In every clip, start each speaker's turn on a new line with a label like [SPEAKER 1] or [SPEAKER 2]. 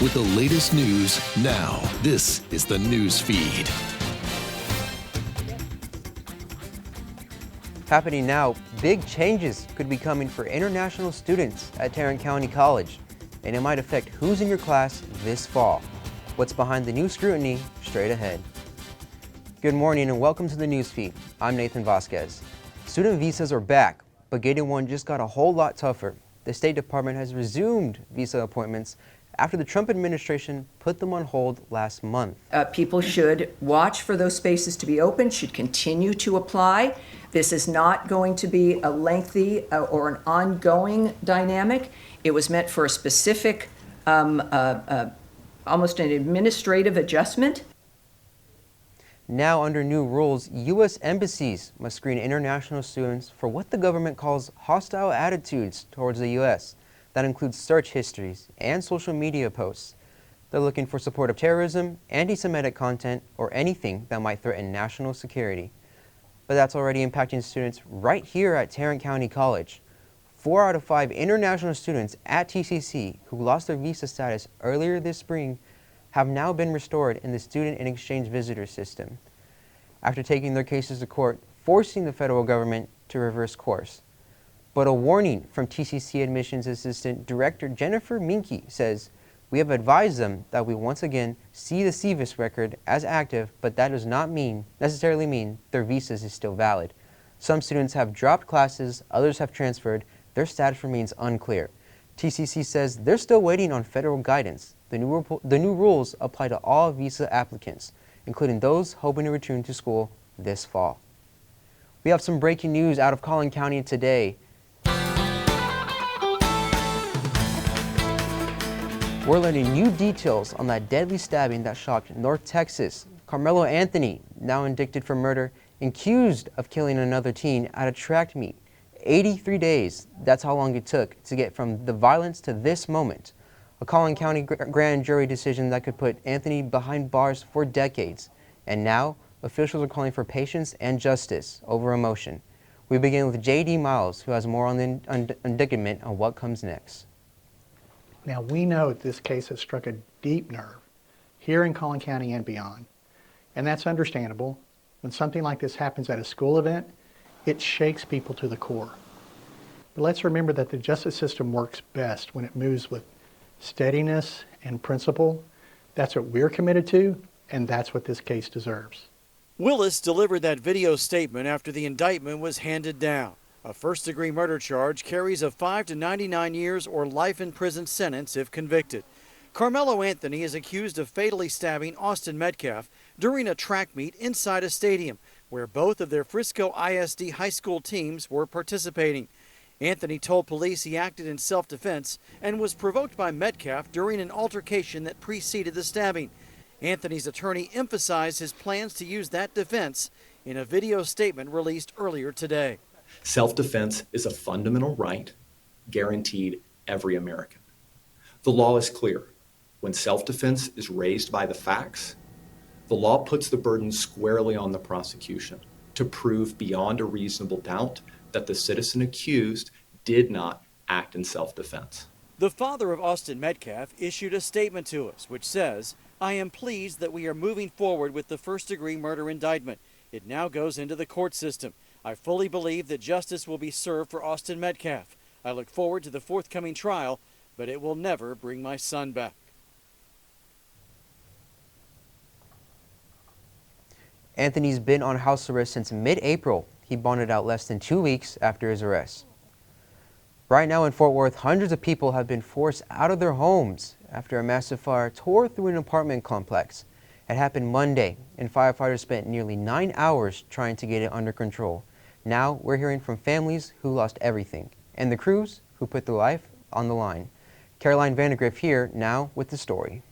[SPEAKER 1] with the latest news now. This is the News Feed.
[SPEAKER 2] Happening now, big changes could be coming for international students at Tarrant County College, and it might affect who's in your class this fall. What's behind the new scrutiny? Straight ahead. Good morning and welcome to the News Feed. I'm Nathan Vasquez. Student visas are back, but getting one just got a whole lot tougher. The State Department has resumed visa appointments after the Trump administration put them on hold last month.
[SPEAKER 3] People should watch for those spaces to be open, should continue to apply. This is not going to be a lengthy or an ongoing dynamic. It was meant for a specific, almost an administrative adjustment.
[SPEAKER 2] Now, under new rules, U.S. embassies must screen international students for what the government calls hostile attitudes towards the U.S. That includes search histories and social media posts. They're looking for support of terrorism, anti-Semitic content, or anything that might threaten national security. But that's already impacting students right here at Tarrant County College. 4 out of 5 international students at TCC who lost their visa status earlier this spring have now been restored in the Student and Exchange Visitor System after taking their cases to court, forcing the federal government to reverse course. But a warning from TCC Admissions Assistant Director Jennifer Minke says, "We have advised them that we once again see the CVIS record as active, but that does not necessarily mean their visas is still valid. Some students have dropped classes, others have transferred. Their status remains unclear." TCC says they're still waiting on federal guidance. The new rules apply to all visa applicants, including those hoping to return to school this fall. We have some breaking news out of Collin County today. We're learning new details on that deadly stabbing that shocked North Texas. Carmelo Anthony, now indicted for murder, accused of killing another teen at a track meet. 83 days, that's how long it took to get from the violence to this moment. A Collin County grand jury decision that could put Anthony behind bars for decades. And now, officials are calling for patience and justice over emotion. We begin with J.D. Miles, who has more on the indictment on what comes next.
[SPEAKER 4] Now, we know that this case has struck a deep nerve here in Collin County and beyond. And that's understandable. When something like this happens at a school event, it shakes people to the core. But let's remember that the justice system works best when it moves with steadiness and principle. That's what we're committed to, and that's what this case deserves.
[SPEAKER 5] Willis delivered that video statement after the indictment was handed down. A first-degree murder charge carries a 5 to 99 years or life in prison sentence if convicted. Carmelo Anthony is accused of fatally stabbing Austin Metcalf during a track meet inside a stadium where both of their Frisco ISD high school teams were participating. Anthony told police he acted in self-defense and was provoked by Metcalf during an altercation that preceded the stabbing. Anthony's attorney emphasized his plans to use that defense in a video statement released earlier today.
[SPEAKER 6] Self-defense is a fundamental right guaranteed every American. The law is clear. When self-defense is raised by the facts, the law puts the burden squarely on the prosecution to prove beyond a reasonable doubt that the citizen accused did not act in self-defense.
[SPEAKER 5] The father of Austin Metcalf issued a statement to us which says, "I am pleased that we are moving forward with the first-degree murder indictment. It now goes into the court system. I fully believe that justice will be served for Austin Metcalf. I look forward to the forthcoming trial, but it will never bring my son back."
[SPEAKER 2] Anthony's been on house arrest since mid-April. He bonded out less than 2 weeks after his arrest. Right now in Fort Worth, hundreds of people have been forced out of their homes after a massive fire tore through an apartment complex. It happened Monday, and firefighters spent nearly 9 hours trying to get it under control. Now we're hearing from families who lost everything, and the crews who put their life on the line. Caroline Vandergriff here now with the story.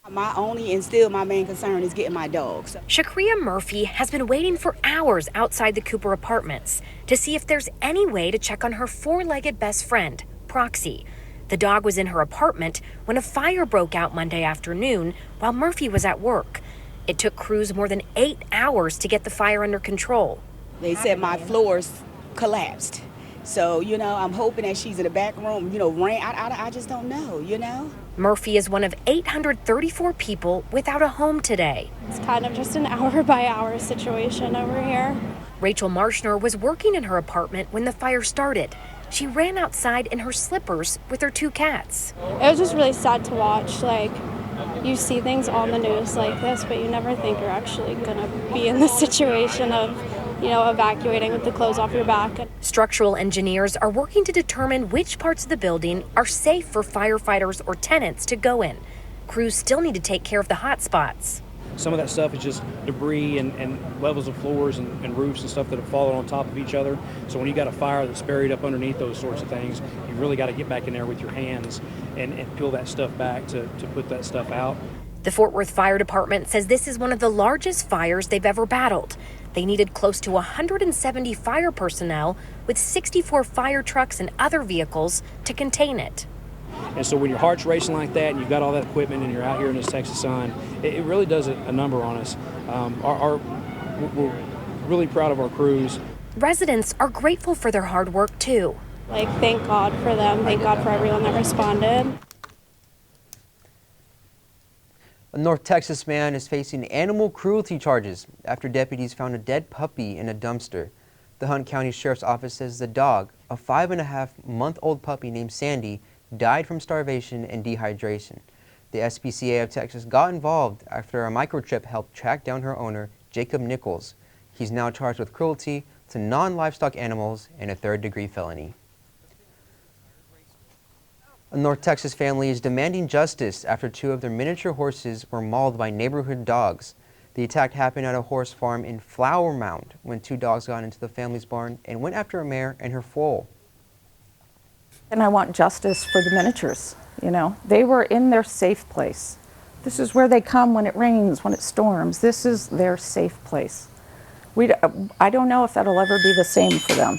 [SPEAKER 7] My only and still my main concern is getting my dogs.
[SPEAKER 8] Shakria Murphy has been waiting for hours outside the Cooper apartments to see if there's any way to check on her 4-legged best friend, Proxy. The dog was in her apartment when a fire broke out Monday afternoon while Murphy was at work. It took crews more than 8 hours to get the fire under control.
[SPEAKER 7] They said my floors collapsed. So, I'm hoping that she's in the back room, ran. I just don't know.
[SPEAKER 8] Murphy is one of 834 people without a home today.
[SPEAKER 9] It's kind of just an hour-by-hour situation over here.
[SPEAKER 8] Rachel Marshner was working in her apartment when the fire started. She ran outside in her slippers with her 2 cats.
[SPEAKER 9] It was just really sad to watch. Like, you see things on the news like this, but you never think you're actually gonna be in the situation of, evacuating with the clothes off your back.
[SPEAKER 8] Structural engineers are working to determine which parts of the building are safe for firefighters or tenants to go in. Crews still need to take care of the hot spots.
[SPEAKER 10] Some of that stuff is just debris and levels of floors and roofs and stuff that have fallen on top of each other. So when you got a fire that's buried up underneath those sorts of things, you really got to get back in there with your hands and peel that stuff back to put that stuff out.
[SPEAKER 8] The Fort Worth Fire Department says this is one of the largest fires they've ever battled. They needed close to 170 fire personnel with 64 fire trucks and other vehicles to contain it.
[SPEAKER 10] And so when your heart's racing like that and you've got all that equipment and you're out here in this Texas sun, it really does a number on us. We're really proud of our crews.
[SPEAKER 8] Residents are grateful for their hard work too.
[SPEAKER 9] Thank God for them. Thank God for everyone that responded.
[SPEAKER 2] A North Texas man is facing animal cruelty charges after deputies found a dead puppy in a dumpster. The Hunt County Sheriff's Office says the dog, a 5.5-month-old puppy named Sandy, died from starvation and dehydration. The SPCA of Texas got involved after a microchip helped track down her owner, Jacob Nichols. He's now charged with cruelty to non-livestock animals and a third-degree felony. A North Texas family is demanding justice after 2 of their miniature horses were mauled by neighborhood dogs. The attack happened at a horse farm in Flower Mound when 2 dogs got into the family's barn and went after a mare and her foal.
[SPEAKER 11] And I want justice for the miniatures, They were in their safe place. This is where they come when it rains, when it storms. This is their safe place. I don't know if that'll ever be the same for them.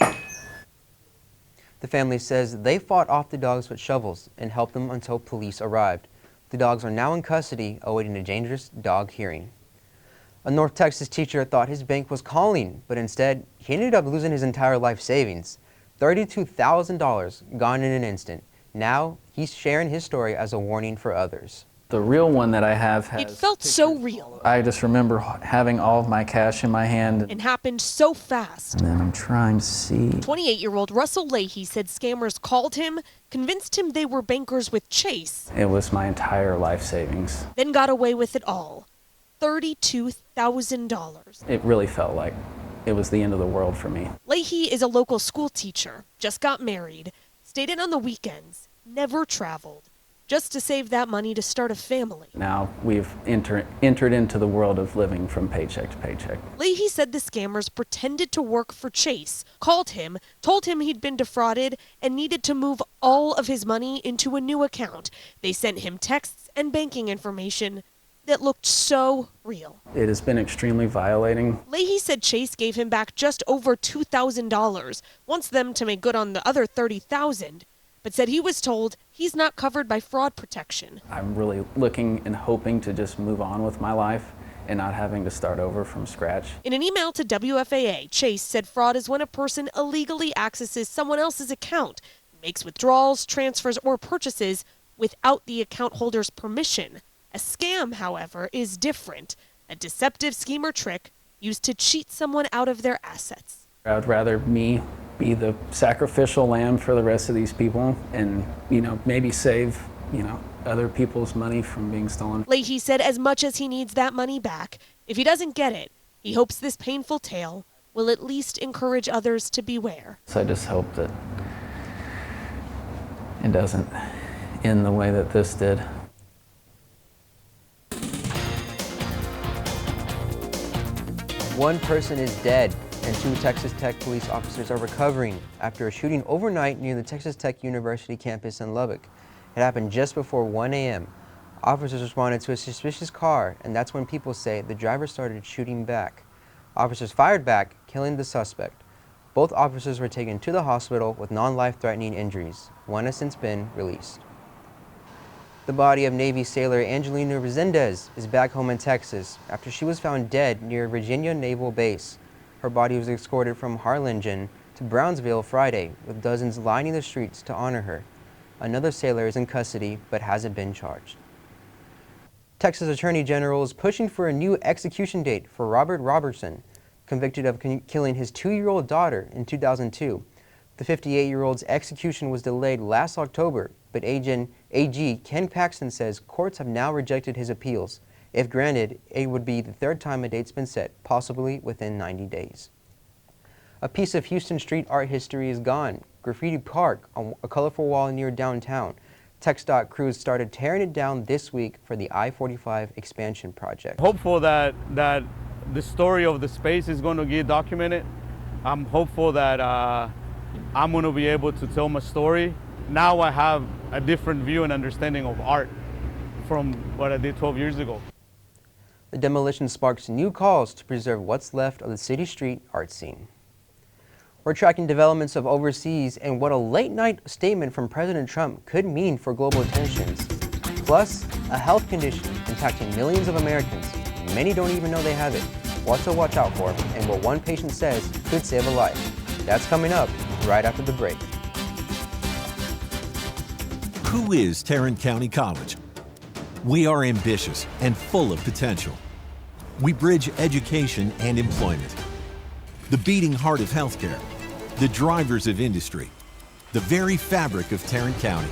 [SPEAKER 2] The family says they fought off the dogs with shovels and helped them until police arrived. The dogs are now in custody, awaiting a dangerous dog hearing. A North Texas teacher thought his bank was calling, but instead, he ended up losing his entire life savings. $32,000 gone in an instant. Now, he's sharing his story as a warning for others.
[SPEAKER 12] The real one that I have has...
[SPEAKER 13] It felt so real.
[SPEAKER 12] I just remember having all of my cash in my hand.
[SPEAKER 13] It happened so fast.
[SPEAKER 12] And then I'm trying to see...
[SPEAKER 13] 28-year-old Russell Leahy said scammers called him, convinced him they were bankers with Chase.
[SPEAKER 12] It was my entire life savings.
[SPEAKER 13] Then got away with it all. $32,000.
[SPEAKER 12] It really felt like it was the end of the world for me.
[SPEAKER 13] Leahy is a local school teacher, just got married, stayed in on the weekends, never traveled, just to save that money to start a family.
[SPEAKER 12] Now we've entered into the world of living from paycheck to paycheck.
[SPEAKER 13] Leahy said the scammers pretended to work for Chase, called him, told him he'd been defrauded, and needed to move all of his money into a new account. They sent him texts and banking information that looked so real.
[SPEAKER 12] It has been extremely violating.
[SPEAKER 13] Leahy said Chase gave him back just over $2,000, wants them to make good on the other $30,000, but said he was told he's not covered by fraud protection.
[SPEAKER 12] I'm really looking and hoping to just move on with my life and not having to start over from scratch.
[SPEAKER 13] In an email to WFAA, Chase said fraud is when a person illegally accesses someone else's account, makes withdrawals, transfers, or purchases without the account holder's permission. A scam, however, is different, a deceptive scheme or trick used to cheat someone out of their assets.
[SPEAKER 12] I would rather me be the sacrificial lamb for the rest of these people and, maybe save, other people's money from being stolen.
[SPEAKER 13] Leahy said as much as he needs that money back, if he doesn't get it, he hopes this painful tale will at least encourage others to beware.
[SPEAKER 12] So I just hope that it doesn't end the way that this did.
[SPEAKER 2] One person is dead and 2 Texas Tech police officers are recovering after a shooting overnight near the Texas Tech University campus in Lubbock. It happened just before 1 a.m. Officers responded to a suspicious car, and that's when people say the driver started shooting back. Officers fired back, killing the suspect. Both officers were taken to the hospital with non-life-threatening injuries. One has since been released. The body of Navy sailor Angelina Resendez is back home in Texas after she was found dead near Virginia Naval Base. Her body was escorted from Harlingen to Brownsville Friday, with dozens lining the streets to honor her. Another sailor is in custody but hasn't been charged. Texas Attorney General is pushing for a new execution date for Robert Robertson, convicted of killing his 2-year-old daughter in 2002. The 58-year-old's execution was delayed last October, but AG Ken Paxton says courts have now rejected his appeals. If granted, it would be the third time a date's been set, possibly within 90 days. A piece of Houston street art history is gone. Graffiti Park, on a colorful wall near downtown. TxDOT crews started tearing it down this week for the I-45 expansion project.
[SPEAKER 14] Hopeful that the story of the space is going to get documented. I'm hopeful that I'm going to be able to tell my story. Now I have a different view and understanding of art from what I did 12 years ago.
[SPEAKER 2] The demolition sparks new calls to preserve what's left of the city street art scene. We're tracking developments of overseas and what a late-night statement from President Trump could mean for global tensions. Plus, a health condition impacting millions of Americans. Many don't even know they have it. What to watch out for, and what one patient says could save a life. That's coming up right after the break.
[SPEAKER 15] Who is Tarrant County College? We are ambitious and full of potential. We bridge education and employment. The beating heart of healthcare, the drivers of industry, the very fabric of Tarrant County.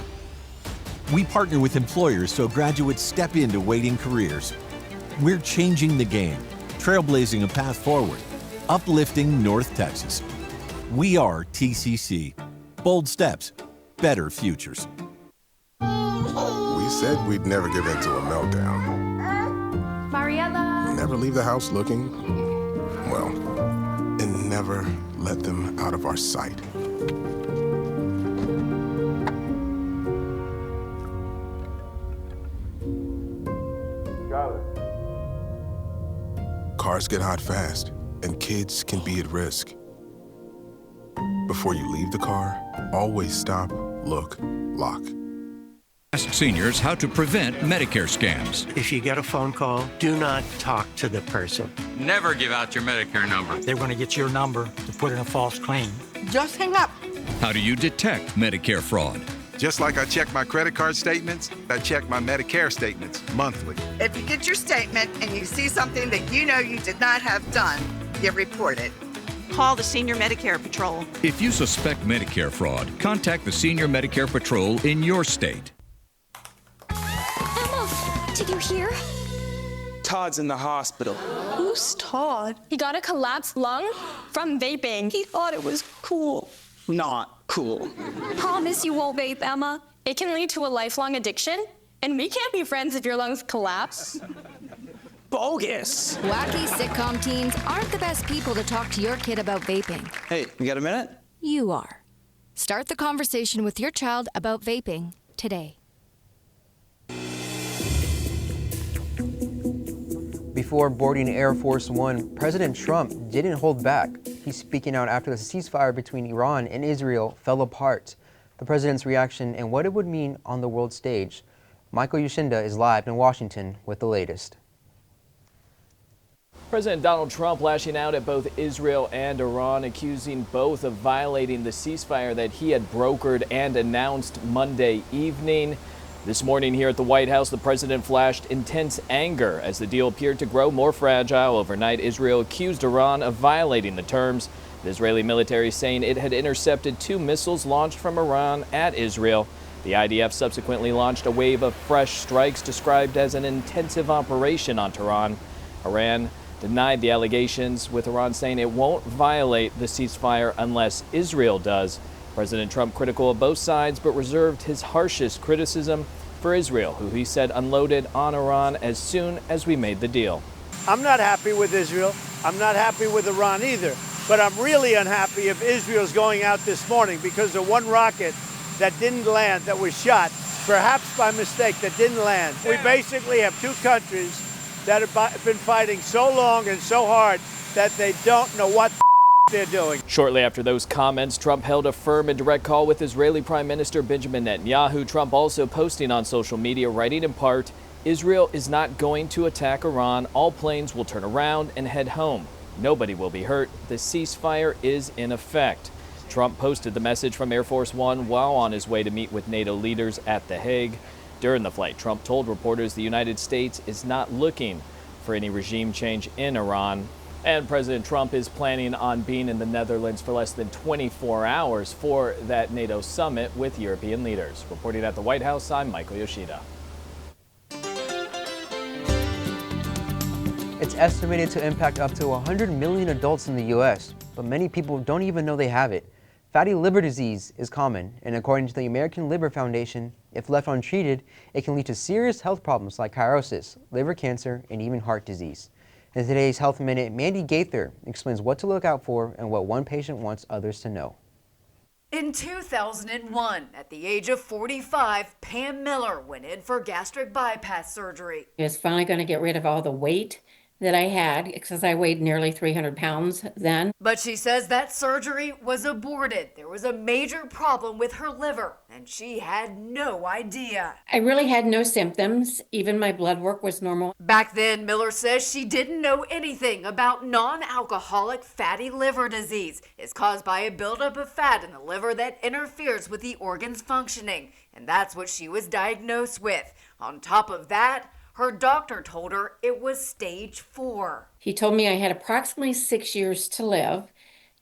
[SPEAKER 15] We partner with employers so graduates step into waiting careers. We're changing the game, trailblazing a path forward, uplifting North Texas. We are TCC. Bold steps, better futures.
[SPEAKER 16] We said we'd never give in to a meltdown.
[SPEAKER 17] Mariella!
[SPEAKER 16] Never leave the house looking, well, and never let them out of our sight. Cars get hot fast, and kids can be at risk. Before you leave the car, always stop, look, lock.
[SPEAKER 18] Ask seniors how to prevent Medicare scams.
[SPEAKER 19] If you get a phone call, do not talk to the person.
[SPEAKER 20] Never give out your Medicare number.
[SPEAKER 19] They're going to get your number to put in a false claim.
[SPEAKER 17] Just hang up.
[SPEAKER 18] How do you detect Medicare fraud?
[SPEAKER 21] Just like I check my credit card statements, I check my Medicare statements monthly.
[SPEAKER 17] If you get your statement and you see something that you know you did not have done, you report it.
[SPEAKER 22] Call the Senior Medicare Patrol.
[SPEAKER 18] If you suspect Medicare fraud, contact the Senior Medicare Patrol in your state.
[SPEAKER 23] Emma, did you hear?
[SPEAKER 24] Todd's in the hospital.
[SPEAKER 23] Who's Todd? He got a collapsed lung from vaping. He thought it was cool.
[SPEAKER 24] Not cool.
[SPEAKER 23] Promise you won't vape, Emma. It can lead to a lifelong addiction, and we can't be friends if your lungs collapse.
[SPEAKER 24] Bogus.
[SPEAKER 25] Wacky sitcom teens aren't the best people to talk to your kid about vaping.
[SPEAKER 24] Hey, you got a minute?
[SPEAKER 25] You are. Start the conversation with your child about vaping today.
[SPEAKER 2] Before boarding Air Force One, President Trump didn't hold back. He's speaking out after the ceasefire between Iran and Israel fell apart. The president's reaction and what it would mean on the world stage. Michael Yushinda is live in Washington with the latest.
[SPEAKER 26] President Donald Trump lashing out at both Israel and Iran, accusing both of violating the ceasefire that he had brokered and announced Monday evening. This morning here at the White House, the president flashed intense anger as the deal appeared to grow more fragile. Overnight, Israel accused Iran of violating the terms. The Israeli military saying it had intercepted 2 missiles launched from Iran at Israel. The IDF subsequently launched a wave of fresh strikes described as an intensive operation on Tehran. Iran denied the allegations, with Iran saying it won't violate the ceasefire unless Israel does. President Trump critical of both sides, but reserved his harshest criticism for Israel, who he said unloaded on Iran as soon as we made the deal.
[SPEAKER 27] I'm not happy with Israel. I'm not happy with Iran either. But I'm really unhappy if Israel's going out this morning because of one rocket that didn't land, that was shot, perhaps by mistake, that didn't land. We basically have 2 countries that have been fighting so long and so hard that they don't know what they're doing.
[SPEAKER 26] Shortly after those comments, Trump held a firm and direct call with Israeli Prime Minister Benjamin Netanyahu. Trump also posting on social media, writing in part, Israel is not going to attack Iran. All planes will turn around and head home. Nobody will be hurt. The ceasefire is in effect. Trump posted the message from Air Force One while on his way to meet with NATO leaders at The Hague. During the flight, Trump told reporters the United States is not looking for any regime change in Iran. And President Trump is planning on being in the Netherlands for less than 24 hours for that NATO summit with European leaders. Reporting at the White House, I'm Michael Yoshida.
[SPEAKER 2] It's estimated to impact up to 100 million adults in the U.S., but many people don't even know they have it. Fatty liver disease is common, and according to the American Liver Foundation, if left untreated, it can lead to serious health problems like cirrhosis, liver cancer, and even heart disease. In today's Health Minute, Mandy Gaither explains what to look out for and what one patient wants others to know.
[SPEAKER 1] In 2001, at the age of 45, Pam Miller went in for gastric bypass surgery.
[SPEAKER 3] I was finally going to get rid of all the weight that I had because I weighed nearly 300 pounds then.
[SPEAKER 1] But she says that surgery was aborted. There was a major problem with her liver, and she had no idea.
[SPEAKER 3] I really had no symptoms. Even my blood work was normal.
[SPEAKER 1] Back then, Miller says she didn't know anything about non-alcoholic fatty liver disease. It's caused by a buildup of fat in the liver that interferes with the organ's functioning, and that's what she was diagnosed with. On top of that, her doctor told her it was stage 4.
[SPEAKER 3] He told me I had approximately 6 years to live,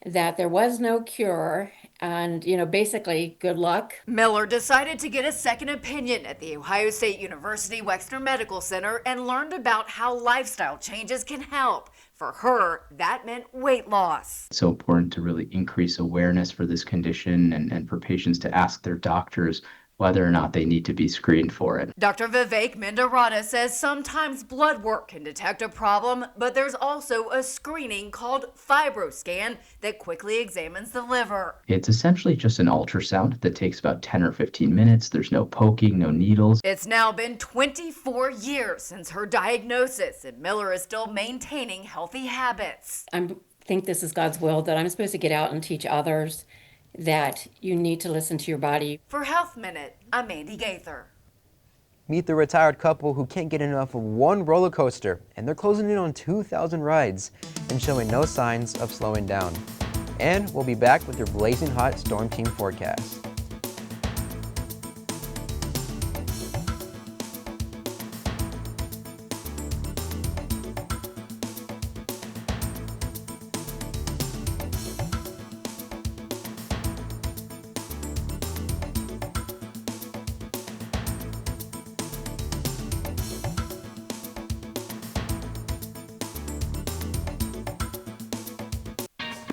[SPEAKER 3] that there was no cure, and, basically, good luck.
[SPEAKER 1] Miller decided to get a second opinion at the Ohio State University Wexner Medical Center and learned about how lifestyle changes can help. For her, that meant weight loss.
[SPEAKER 4] It's so important to really increase awareness for this condition and for patients to ask their doctors whether or not they need to be screened for it.
[SPEAKER 1] Dr. Vivek Mendarata says sometimes blood work can detect a problem, but there's also a screening called FibroScan that quickly examines the liver.
[SPEAKER 4] It's essentially just an ultrasound that takes about 10 or 15 minutes. There's no poking, no needles.
[SPEAKER 1] It's now been 24 years since her diagnosis, and Miller is still maintaining healthy habits.
[SPEAKER 3] I think this is God's will, that I'm supposed to get out and teach others that you need to listen to your body.
[SPEAKER 1] For Health Minute, I'm Mandy Gaither.
[SPEAKER 2] Meet the retired couple who can't get enough of one roller coaster, and they're closing in on 2,000 rides and showing no signs of slowing down. And we'll be back with your blazing hot storm team forecast.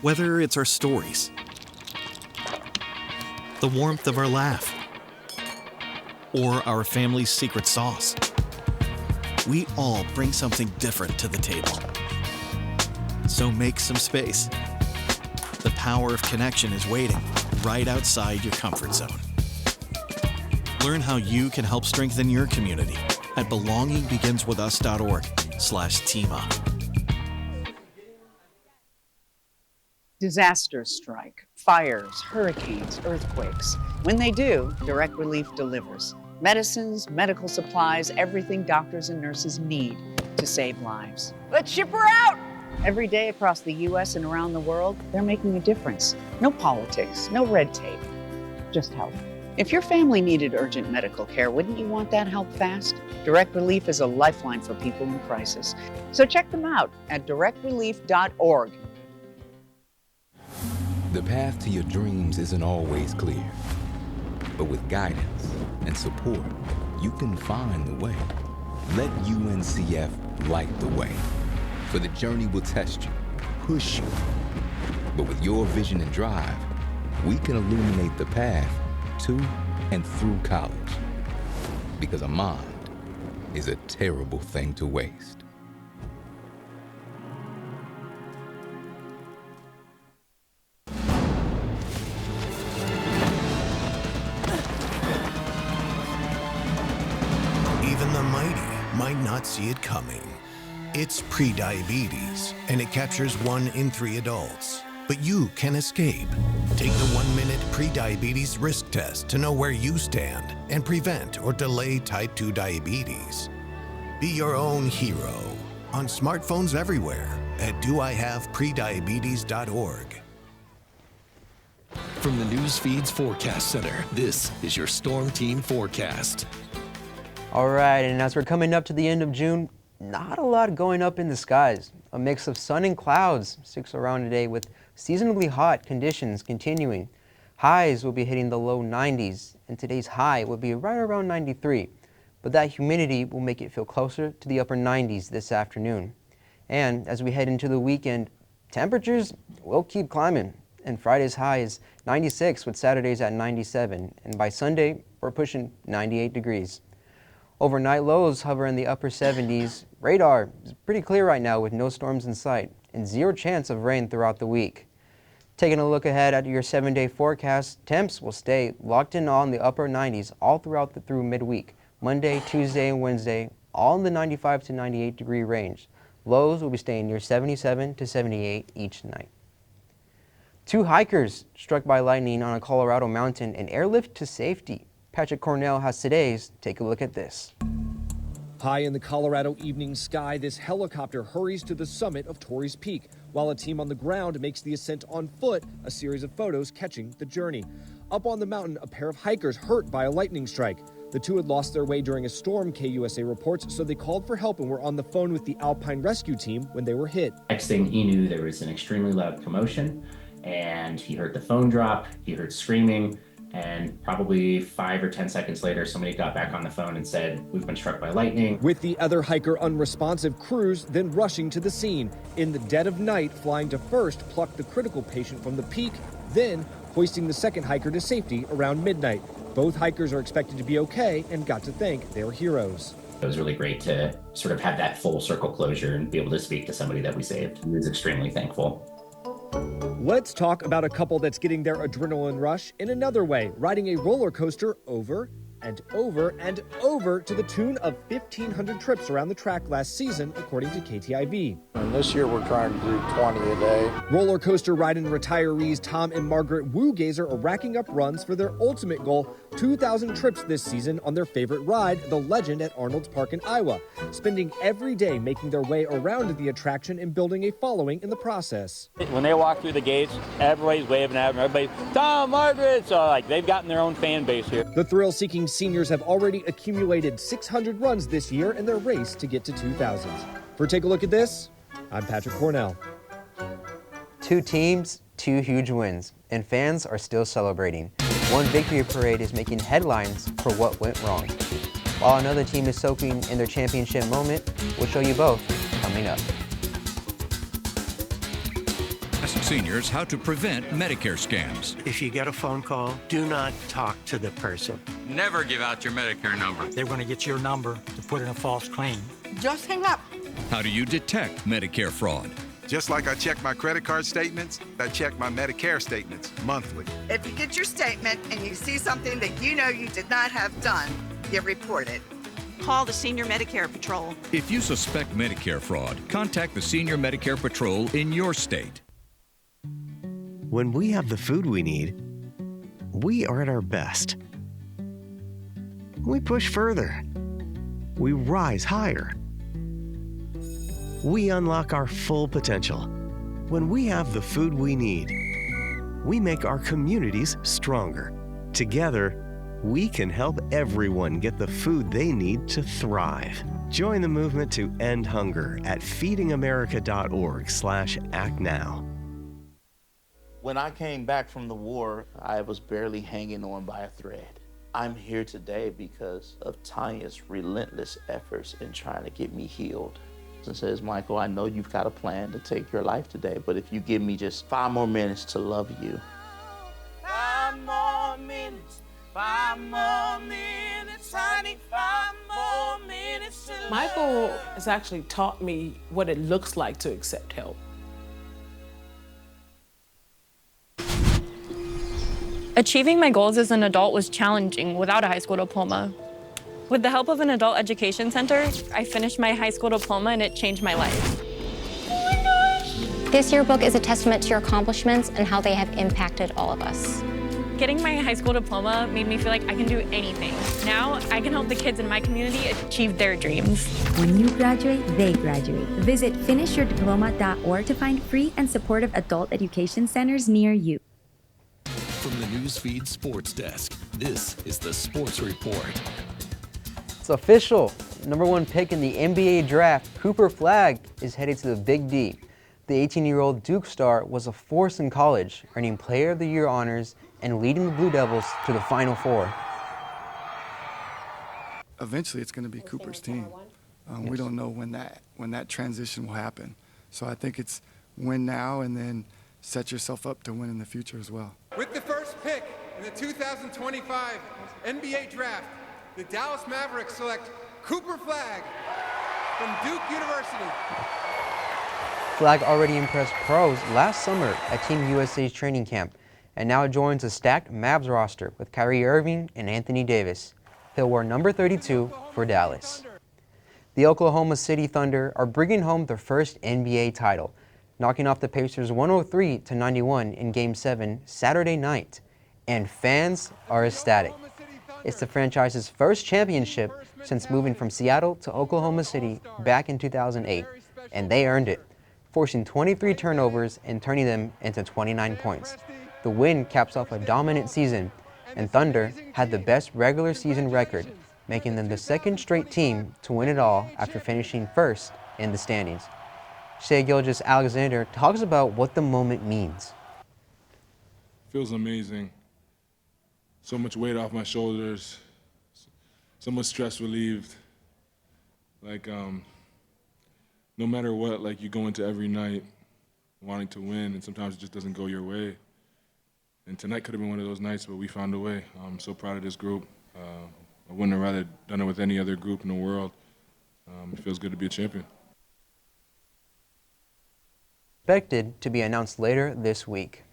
[SPEAKER 5] Whether it's our stories, the warmth of our laugh, or our family's secret sauce, we all bring something different to the table. So make some space. The power of connection is waiting right outside your comfort zone. Learn how you can help strengthen your community at belongingbeginswithus.org/teamup.
[SPEAKER 6] Disasters strike, fires, hurricanes, earthquakes. When they do, Direct Relief delivers medicines, medical supplies, everything doctors and nurses need to save lives.
[SPEAKER 7] Let's ship her out!
[SPEAKER 6] Every day across the U.S. and around the world, they're making a difference. No politics, no red tape, just help. If your family needed urgent medical care, wouldn't you want that help fast? Direct Relief is a lifeline for people in crisis. So check them out at directrelief.org.
[SPEAKER 10] The path to your dreams isn't always clear, but with guidance and support, you can find the way. Let UNCF light the way. For the journey will test you, push you, but with your vision and drive, we can illuminate the path to and through college. Because a mind is a terrible thing to waste.
[SPEAKER 5] Even the mighty might not see it coming. It's prediabetes, and it captures 1 in 3 adults. But you can escape. Take the 1-minute prediabetes risk test to know where you stand and prevent or delay type 2 diabetes. Be your own hero on smartphones everywhere at doihaveprediabetes.org. From the NewsFeed's Forecast Center, this is your Storm Team Forecast.
[SPEAKER 2] All right, and as we're coming up to the end of June, not a lot going up in the skies. A mix of sun and clouds sticks around today with seasonably hot conditions continuing. Highs will be hitting the low 90s, and today's high will be right around 93. But that humidity will make it feel closer to the upper 90s this afternoon. And as we head into the weekend, temperatures will keep climbing. And Friday's high is 96 with Saturdays at 97. And by Sunday, we're pushing 98 degrees. Overnight lows hover in the upper 70s. Radar is pretty clear right now with no storms in sight and zero chance of rain throughout the week. Taking a look ahead at your 7-day forecast, temps will stay locked in on the upper 90s all through midweek. Monday, Tuesday, and Wednesday, all in the 95 to 98 degree range. Lows will be staying near 77 to 78 each night. 2 hikers struck by lightning on a Colorado mountain and airlift to safety. Patrick Cornell has today's Take a Look at This.
[SPEAKER 7] High in the Colorado evening sky, this helicopter hurries to the summit of Torrey's Peak, while a team on the ground makes the ascent on foot, a series of photos catching the journey. Up on the mountain, a pair of hikers hurt by a lightning strike. The two had lost their way during a storm, KUSA reports, so they called for help and were on the phone with the Alpine rescue team when they were hit.
[SPEAKER 8] Next thing he knew, there was an extremely loud commotion, and he heard the phone drop, he heard screaming, and probably 5 or 10 seconds later, somebody got back on the phone and said, "We've been struck by lightning."
[SPEAKER 7] With the other hiker unresponsive, crews then rushing to the scene. In the dead of night, flying to first pluck the critical patient from the peak, then hoisting the second hiker to safety around midnight. Both hikers are expected to be okay and got to thank their heroes.
[SPEAKER 8] It was really great to sort of have that full circle closure and be able to speak to somebody that we saved. He was extremely thankful.
[SPEAKER 7] Let's talk about a couple that's getting their adrenaline rush in another way, riding a roller coaster over and over and over to the tune of 1,500 trips around the track last season, according to KTIV.
[SPEAKER 9] And this year we're trying to do 20 a day.
[SPEAKER 7] Roller coaster riding retirees Tom and Margaret Woogazer are racking up runs for their ultimate goal, 2,000 trips this season on their favorite ride, the Legend at Arnold's Park in Iowa, spending every day making their way around the attraction and building a following in the process.
[SPEAKER 11] When they walk through the gates, everybody's waving at them, everybody's, "Tom, Margaret!" So like they've gotten their own fan base here.
[SPEAKER 7] The thrill-seeking seniors have already accumulated 600 runs this year in their race to get to 2,000. For Take a Look at This, I'm Patrick Cornell.
[SPEAKER 2] 2 teams, 2 huge wins, and fans are still celebrating. One victory parade is making headlines for what went wrong, while another team is soaking in their championship moment. We'll show you both coming up.
[SPEAKER 18] Ask seniors how to prevent Medicare scams.
[SPEAKER 19] If you get a phone call, do not talk to the person.
[SPEAKER 20] Never give out your Medicare number.
[SPEAKER 12] They're going to get your number to put in a false claim.
[SPEAKER 17] Just hang up.
[SPEAKER 18] How do you detect Medicare fraud?
[SPEAKER 21] Just like I check my credit card statements, I check my Medicare statements monthly.
[SPEAKER 17] If you get your statement and you see something that you know you did not have done, you report it.
[SPEAKER 22] Call the Senior Medicare Patrol.
[SPEAKER 18] If you suspect Medicare fraud, contact the Senior Medicare Patrol in your state.
[SPEAKER 13] When we have the food we need, we are at our best. We push further. We rise higher. We unlock our full potential. When we have the food we need, we make our communities stronger. Together, we can help everyone get the food they need to thrive. Join the movement to end hunger at feedingamerica.org/actnow.
[SPEAKER 14] When I came back from the war, I was barely hanging on by a thread. I'm here today because of Tanya's relentless efforts in trying to get me healed. And says, "Michael, I know you've got a plan to take your life today, but if you give me just 5 more minutes to love you."
[SPEAKER 28] 5 more minutes, 5 more minutes, honey, 5 more minutes to love.
[SPEAKER 29] Michael has actually taught me what it looks like to accept help.
[SPEAKER 23] Achieving my goals as an adult was challenging without a high school diploma. With the help of an adult education center, I finished my high school diploma and it changed my life.
[SPEAKER 30] This yearbook is a testament to your accomplishments and how they have impacted all of us.
[SPEAKER 23] Getting my high school diploma made me feel like I can do anything. Now I can help the kids in my community achieve their dreams.
[SPEAKER 31] When you graduate, they graduate. Visit finishyourdiploma.org to find free and supportive adult education centers near you.
[SPEAKER 5] From the the NewsFeed Sports Desk. This is the Sports Report.
[SPEAKER 2] It's official. Number 1 pick in the NBA draft, Cooper Flagg, is headed to the Big D. The 18-year-old Duke star was a force in college, earning Player of the Year honors and leading the Blue Devils to the Final Four.
[SPEAKER 1] Eventually, it's going to be Cooper's team. We don't know when that transition will happen. So I think it's win now and then set yourself up to win in the future as well.
[SPEAKER 21] With the first pick in the 2025 NBA Draft, the Dallas Mavericks select Cooper Flagg from Duke University.
[SPEAKER 2] Flagg already impressed pros last summer at Team USA's training camp and now joins a stacked Mavs roster with Kyrie Irving and Anthony Davis. He'll wear number 32 for Dallas. The Oklahoma City Thunder are bringing home their first NBA title, knocking off the Pacers 103-91 in Game 7 Saturday night, and fans are ecstatic. It's the franchise's first championship since moving from Seattle to Oklahoma City back in 2008, and they earned it, forcing 23 turnovers and turning them into 29 points. The win caps off a dominant season, and Thunder had the best regular season record, making them the second straight team to win it all after finishing first in the standings. Shai Gilgeous-Alexander talks about what the moment means.
[SPEAKER 3] Feels amazing. So much weight off my shoulders, so much stress relieved. Like, no matter what, like you go into every night wanting to win, and sometimes it just doesn't go your way. And tonight could have been one of those nights, but we found a way. I'm so proud of this group. I wouldn't have rather done it with any other group in the world. It feels good to be a champion.
[SPEAKER 2] Expected to be announced later this week.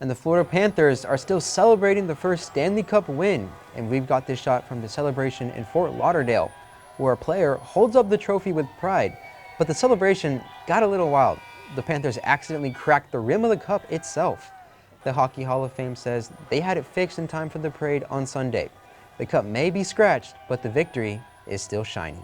[SPEAKER 2] And the Florida Panthers are still celebrating the first Stanley Cup win, and we've got this shot from the celebration in Fort Lauderdale, where a player holds up the trophy with pride, but the celebration got a little wild. The Panthers accidentally cracked the rim of the cup itself. The Hockey Hall of Fame says they had it fixed in time for the parade on Sunday. The cup may be scratched, but the victory is still shiny.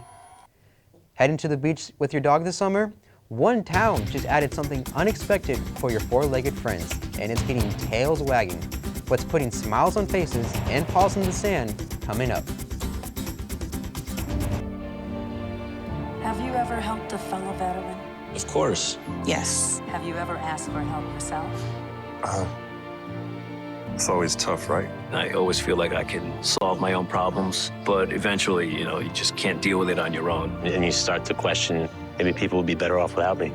[SPEAKER 2] Heading to the beach with your dog this summer? One town just added something unexpected for your four-legged friends, and it's getting tails wagging. What's putting smiles on faces and paws in the sand coming up.
[SPEAKER 4] Have you ever helped a fellow veteran?
[SPEAKER 6] Of course.
[SPEAKER 4] Yes. Have you ever asked for help yourself?
[SPEAKER 6] It's always tough, right? I always feel like I can solve my own problems, but eventually, you just can't deal with it on your own. And you start to question, maybe people would be better off without me.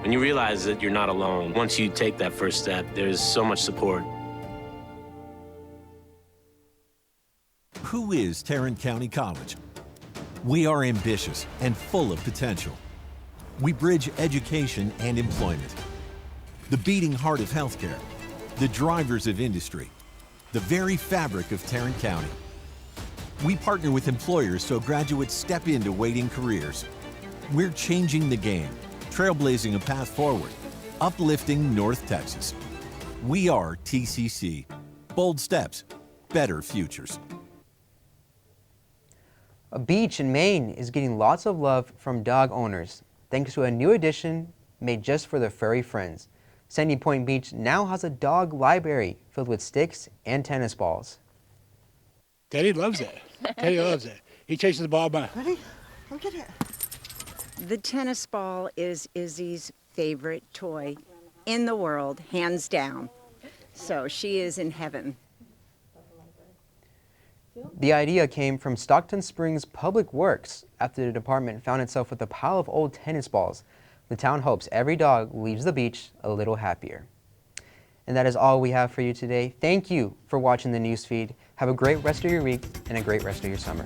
[SPEAKER 6] When you realize that you're not alone, once you take that first step, there's so much support.
[SPEAKER 10] Who is Tarrant County College? We are ambitious and full of potential. We bridge education and employment. The beating heart of healthcare, the drivers of industry, the very fabric of Tarrant County. We partner with employers so graduates step into waiting careers. We're changing the game, trailblazing a path forward, uplifting North Texas. We are TCC. Bold steps, better futures.
[SPEAKER 2] A beach in Maine is getting lots of love from dog owners, thanks to a new addition made just for their furry friends. Sandy Point Beach now has a dog library filled with sticks and tennis balls.
[SPEAKER 15] Teddy loves it. Teddy loves it. He chases the ball by.
[SPEAKER 16] Ready? Look at it. The tennis ball is Izzy's favorite toy in the world, hands down. So she is in heaven.
[SPEAKER 2] The idea came from Stockton Springs Public Works after the department found itself with a pile of old tennis balls. The town hopes every dog leaves the beach a little happier. And that is all we have for you today. Thank you for watching the newsfeed. Have a great rest of your week and a great rest of your summer.